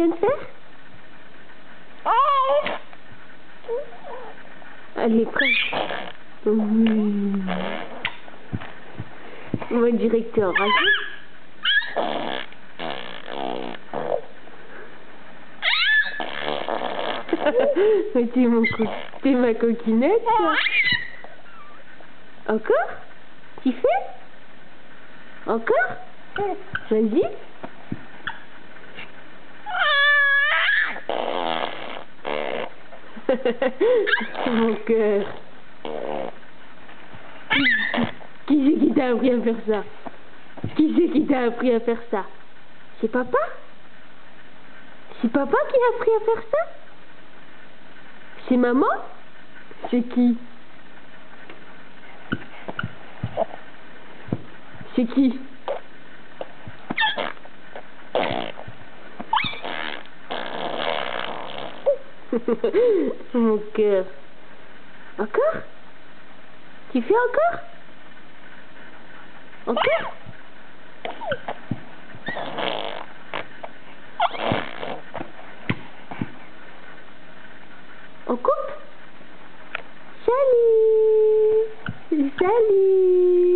viens de faire? Allez, prends. Oui. Mon directeur, t'es ma coquinette, toi. Encore? Tu fais? Encore? Vas-y. Mon cœur. Qui c'est qui t'a appris à faire ça? Qui c'est qui t'a appris à faire ça? C'est papa? C'est papa qui a appris à faire ça? C'est maman? C'est qui? C'est qui? Mon cœur. Encore? Tu fais encore? Encore? On coupe? Salut! Salut!